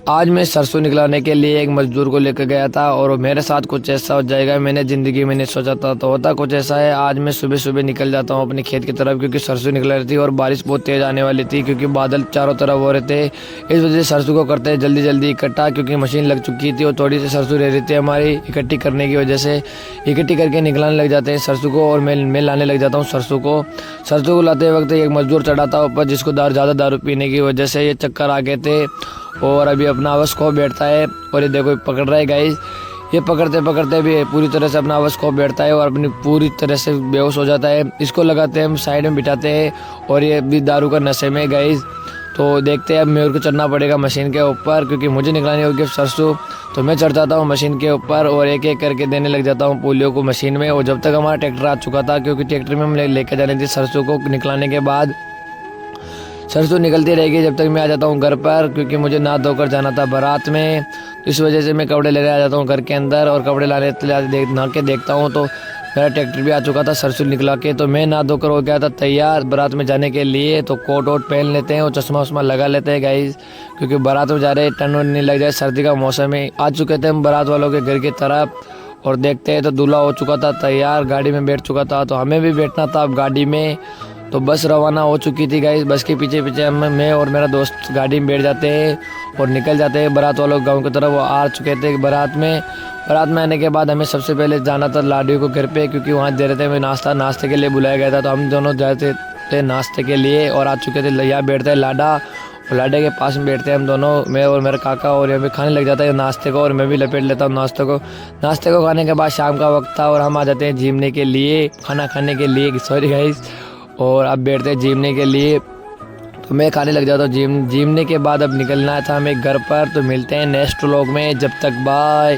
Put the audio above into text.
आज मैं सरसों निकलाने के लिए एक मजदूर को लेकर गया था और मेरे साथ कुछ ऐसा हो जाएगा मैंने ज़िंदगी में नहीं सोचा था। तो होता कुछ ऐसा है, आज मैं सुबह सुबह निकल जाता हूँ अपने खेत की तरफ क्योंकि सरसों निकल रही थी और बारिश बहुत तेज़ आने वाली थी क्योंकि बादल चारों तरफ हो रहे थे। इस वजह से सरसों को करते हैं जल्दी जल्दी इकट्ठा क्योंकि मशीन लग चुकी थी और थोड़ी सी सरसों रह रही थी हमारी इकट्ठी करने की वजह से। इकट्ठी करके निकलाने लग जाते हैं सरसों को और मैं लाने लग जाता हूँ सरसों को। सरसों को लाते वक्त एक मजदूर चढ़ा था ऊपर जिसको ज़्यादा दारू पीने की वजह से ये चक्कर आ गए थे और अभी अपना आवाज़ खो बैठता है। और ये देखो पकड़ रहा है गाइस, ये पकड़ते पकड़ते भी पूरी तरह से अपना आवाज़ खो बैठता है और अपनी पूरी तरह से बेहोश हो जाता है। इसको लगाते हैं हम साइड में बिठाते हैं और ये भी दारू का नशे में गाइस। तो देखते हैं अब मेरे को चढ़ना पड़ेगा मशीन के ऊपर क्योंकि मुझे निकलानी होगी सरसों। तो मैं चढ़ जाता हूँ मशीन के ऊपर और एक एक करके देने लग जाता हूँ पोलियो को मशीन में। और जब तक हमारा ट्रैक्टर आ चुका था क्योंकि ट्रैक्टर में हम लेके जाने थी सरसों को निकलाने के बाद। सरसों निकलती रहेगी जब तक मैं आ जाता हूँ घर पर क्योंकि मुझे नहा धोकर जाना था बारात में। तो इस वजह से मैं कपड़े लेने आ जाता हूँ घर के अंदर और कपड़े नहा के देखता हूँ तो मेरा ट्रैक्टर भी आ चुका था सरसों निकला के। तो मैं नहा धोकर हो गया था तैयार बारात में जाने के लिए। तो कोट वोट पहन लेते हैं और चश्मा वश्मा लगा लेते हैं गाइस क्योंकि बारात में जा रहे हैं ठंड नहीं लग जाए, सर्दी का मौसम है। आ चुके थे हम बारात वालों के घर की तरफ और देखते हैं तो दूल्हा हो चुका था तैयार, गाड़ी में बैठ चुका था। तो हमें भी बैठना था अब गाड़ी में। तो बस रवाना हो चुकी थी गाइस, बस के पीछे पीछे मैं और मेरा दोस्त गाड़ी में बैठ जाते हैं और निकल जाते हैं बारात वालों गांव की तरफ। वो आ चुके थे बारात में आने के बाद हमें सबसे पहले जाना था लाडू को घर पे क्योंकि वहाँ दे रहे थे हमें नाश्ते के लिए बुलाया गया था। तो हम दोनों जाते थे नाश्ते के लिए और आ चुके थे। यहाँ बैठते हैं लाडा और लाडे के पास में बैठते हैं हम दोनों, मैं और मेरा काका। और यहाँ पे खाने लग जाता है नाश्ते को और मैं भी लपेट लेता हूँ नाश्ते को खाने के बाद शाम का वक्त था और हम आ जाते हैं जिमने के लिए, खाना खाने के लिए, सॉरी गाइस। और अब बैठते हैं जिमने के लिए। तो मैं खाने लग जाता हूँ जिमने के बाद अब निकलना था हमें घर पर। तो मिलते हैं नेक्स्ट व्लॉग में, जब तक बाय।